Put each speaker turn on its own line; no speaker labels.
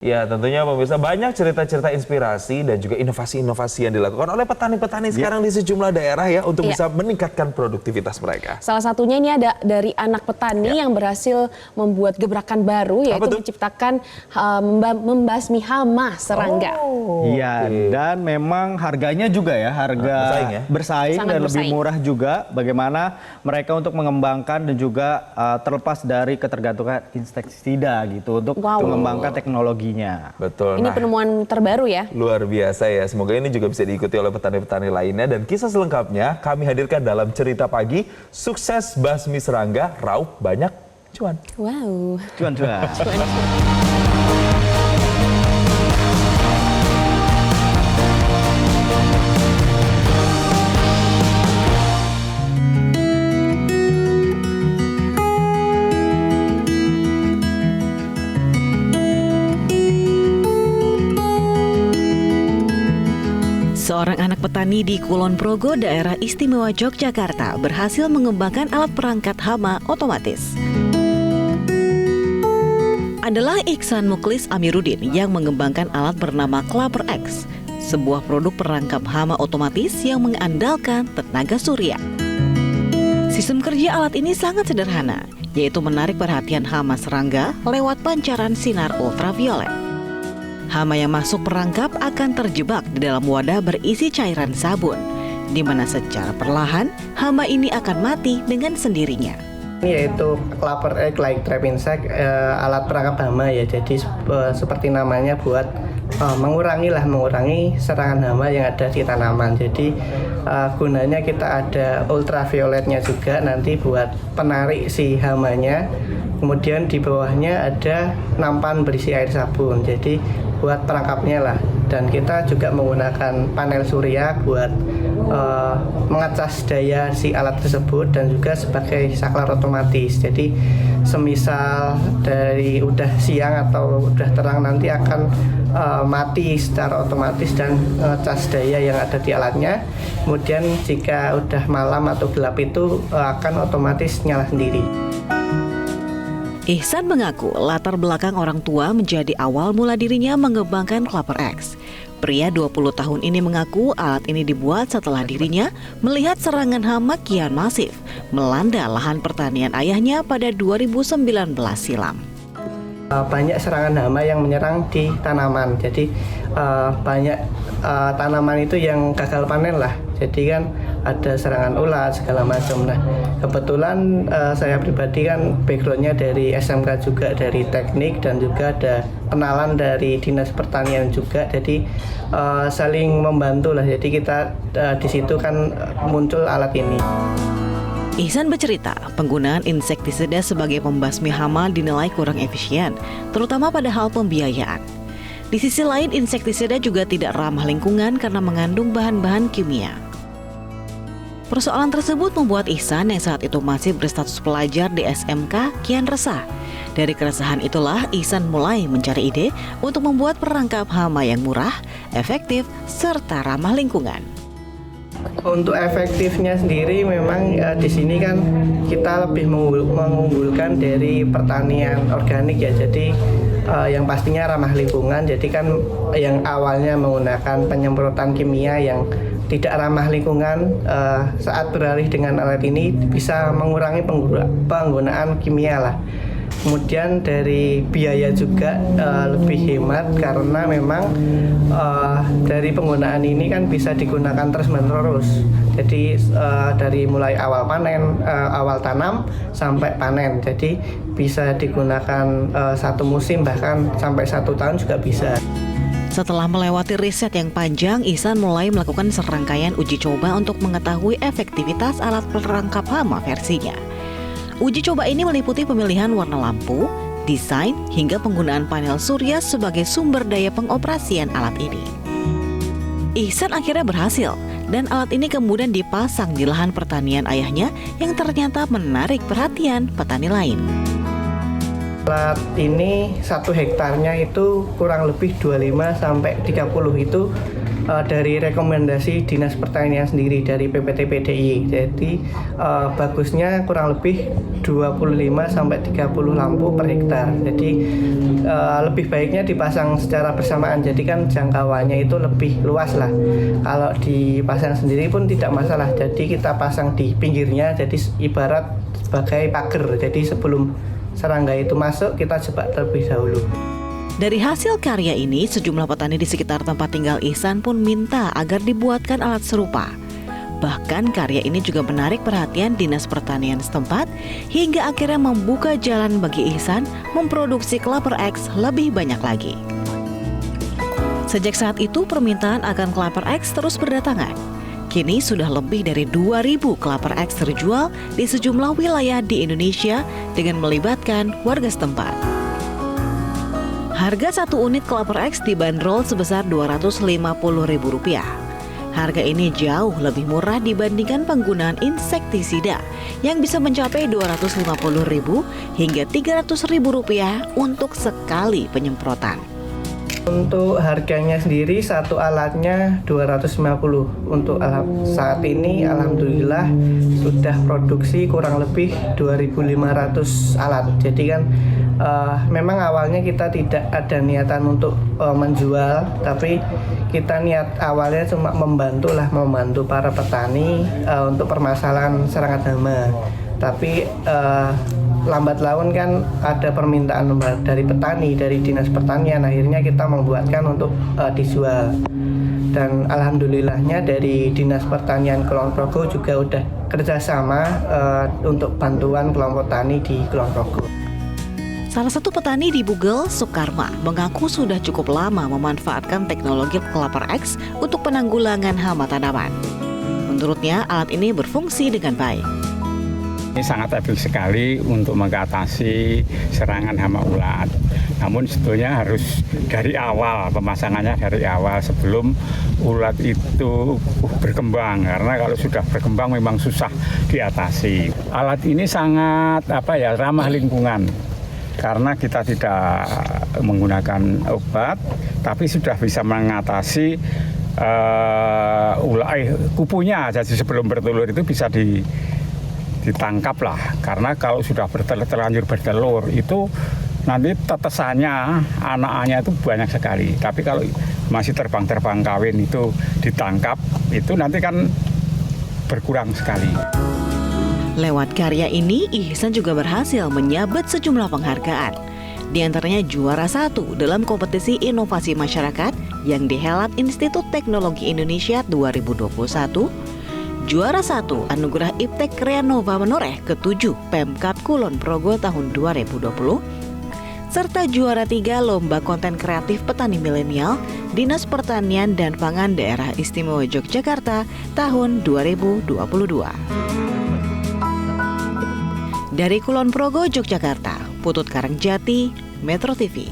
Ya, tentunya pemirsa banyak cerita-cerita inspirasi dan juga inovasi-inovasi yang dilakukan oleh petani-petani sekarang di sejumlah daerah ya untuk bisa meningkatkan produktivitas mereka.
Salah satunya ini ada dari anak petani yang berhasil membuat gebrakan baru, yaitu menciptakan membasmi hama serangga.
Iya, dan memang harganya juga ya, bersaing dan lebih murah juga. Bagaimana mereka untuk mengembangkan dan juga terlepas dari ketergantungan insektisida gitu untuk mengembangkan teknologinya.
Betul.
Ini penemuan terbaru ya.
Luar biasa ya. Semoga ini juga bisa diikuti oleh petani-petani lainnya. Dan kisah selengkapnya kami hadirkan dalam Cerita Pagi. Sukses basmi serangga, raup banyak cuan.
Wow.
Cuan-cuan.
Seorang anak petani di Kulon Progo, daerah istimewa Yogyakarta, berhasil mengembangkan alat perangkat hama otomatis. Adalah Iksan Muklis Amiruddin yang mengembangkan alat bernama Clapper X, sebuah produk perangkap hama otomatis yang mengandalkan tenaga surya. Sistem kerja alat ini sangat sederhana, yaitu menarik perhatian hama serangga lewat pancaran sinar ultraviolet. Hama yang masuk perangkap akan terjebak di dalam wadah berisi cairan sabun, di mana secara perlahan hama ini akan mati dengan sendirinya.
Ini yaitu Clapper X Light Trap Insect, alat perangkap hama ya. Jadi seperti namanya buat mengurangi serangan hama yang ada di tanaman. Jadi gunanya kita ada ultravioletnya juga nanti buat penarik si hamanya. Kemudian di bawahnya ada nampan berisi air sabun. Jadi buat perangkapnya lah. Dan kita juga menggunakan panel surya buat mengecas daya si alat tersebut dan juga sebagai saklar otomatis. Jadi semisal dari udah siang atau udah terang nanti akan mati secara otomatis dan ngecas daya yang ada di alatnya. Kemudian jika udah malam atau gelap itu akan otomatis nyala sendiri.
Ihsan mengaku latar belakang orang tua menjadi awal mula dirinya mengembangkan Clapper X. Pria 20 tahun ini mengaku alat ini dibuat setelah dirinya melihat serangan hama kian masif melanda lahan pertanian ayahnya pada 2019 silam.
Banyak serangan hama yang menyerang di tanaman. Jadi banyak tanaman itu yang gagal panen lah. Jadi kan ada serangan ulat segala macam. Nah, kebetulan saya pribadi kan backgroundnya dari SMK juga, dari teknik, dan juga ada kenalan dari dinas pertanian juga. Jadi saling membantu lah. Jadi kita di situ kan muncul alat ini.
Ihsan bercerita, penggunaan insektisida sebagai pembasmi hama dinilai kurang efisien, terutama pada hal pembiayaan. Di sisi lain, insektisida juga tidak ramah lingkungan karena mengandung bahan-bahan kimia. Persoalan tersebut membuat Ihsan yang saat itu masih berstatus pelajar di SMK kian resah. Dari keresahan itulah Ihsan mulai mencari ide untuk membuat perangkap hama yang murah, efektif, serta ramah lingkungan.
Untuk efektifnya sendiri memang di sini kan kita lebih mengunggulkan dari pertanian organik ya. Jadi yang pastinya ramah lingkungan. Jadi kan yang awalnya menggunakan penyemprotan kimia yang tidak ramah lingkungan, saat beralih dengan alat ini bisa mengurangi penggunaan kimia lah. Kemudian dari biaya juga lebih hemat karena memang dari penggunaan ini kan bisa digunakan terus-menerus. Jadi dari mulai awal panen, awal tanam sampai panen. Jadi bisa digunakan satu musim bahkan sampai 1 tahun juga bisa.
Setelah melewati riset yang panjang, Ihsan mulai melakukan serangkaian uji coba untuk mengetahui efektivitas alat perangkap hama versinya. Uji coba ini meliputi pemilihan warna lampu, desain, hingga penggunaan panel surya sebagai sumber daya pengoperasian alat ini. Ihsan akhirnya berhasil, dan alat ini kemudian dipasang di lahan pertanian ayahnya yang ternyata menarik perhatian petani lain.
Alat ini 1 hektarnya itu kurang lebih 25-30 itu dari rekomendasi Dinas Pertanian sendiri dari PPT PDI. Jadi bagusnya kurang lebih 2 25 sampai 30 lampu per hektar. Jadi lebih baiknya dipasang secara bersamaan. Jadi kan jangkauannya itu lebih luas lah. Kalau dipasang sendiri pun tidak masalah. Jadi kita pasang di pinggirnya. Jadi ibarat sebagai pagar. Jadi sebelum serangga itu masuk, kita jebak terlebih dahulu.
Dari hasil karya ini, sejumlah petani di sekitar tempat tinggal Ihsan pun minta agar dibuatkan alat serupa. Bahkan karya ini juga menarik perhatian Dinas Pertanian setempat hingga akhirnya membuka jalan bagi Ihsan memproduksi Clapper X lebih banyak lagi. Sejak saat itu, permintaan akan Clapper X terus berdatangan. Kini sudah lebih dari 2.000 Clapper X terjual di sejumlah wilayah di Indonesia dengan melibatkan warga setempat. Harga satu unit Clapper X dibanderol sebesar Rp250.000. Harga ini jauh lebih murah dibandingkan penggunaan insektisida yang bisa mencapai Rp250.000 hingga Rp300.000 untuk sekali penyemprotan.
Untuk harganya sendiri satu alatnya 250. Untuk alat saat ini alhamdulillah sudah produksi kurang lebih 2.500 alat. Jadi kan memang awalnya kita tidak ada niatan untuk menjual, tapi kita niat awalnya cuma membantu para petani untuk permasalahan serangan hama. Tapi lambat laun kan ada permintaan dari petani, dari Dinas Pertanian, akhirnya kita membuatkan untuk dijual. Dan alhamdulillahnya dari Dinas Pertanian Kulon Progo juga udah kerjasama untuk bantuan kelompok tani di Kulon Progo.
Salah satu petani di Bugel, Soekarma, mengaku sudah cukup lama memanfaatkan teknologi Clapper X untuk penanggulangan hama tanaman. Menurutnya, alat ini berfungsi dengan baik.
Ini sangat efektif sekali untuk mengatasi serangan hama ulat. Namun sebetulnya harus dari awal, pemasangannya dari awal sebelum ulat itu berkembang. Karena kalau sudah berkembang memang susah diatasi. Alat ini sangat ramah lingkungan. Karena kita tidak menggunakan obat, tapi sudah bisa mengatasi kupunya. Jadi sebelum bertelur itu bisa ditangkap lah, karena kalau sudah terlanjur bertelur itu nanti tetesannya anak-anaknya itu banyak sekali. Tapi kalau masih terbang kawin itu ditangkap, itu nanti kan berkurang sekali.
Lewat karya ini, Ihsan juga berhasil menyabet sejumlah penghargaan. Di antaranya juara 1 dalam kompetisi inovasi masyarakat yang dihelat Institut Teknologi Indonesia 2021, juara 1 Anugerah Iptek Kreanova Menoreh ke-7 Pemkab Kulon Progo tahun 2020, serta juara 3 Lomba Konten Kreatif Petani Milenial Dinas Pertanian dan Pangan Daerah Istimewa Yogyakarta tahun 2022. Dari Kulon Progo, Yogyakarta, Putut Karangjati, Metro TV.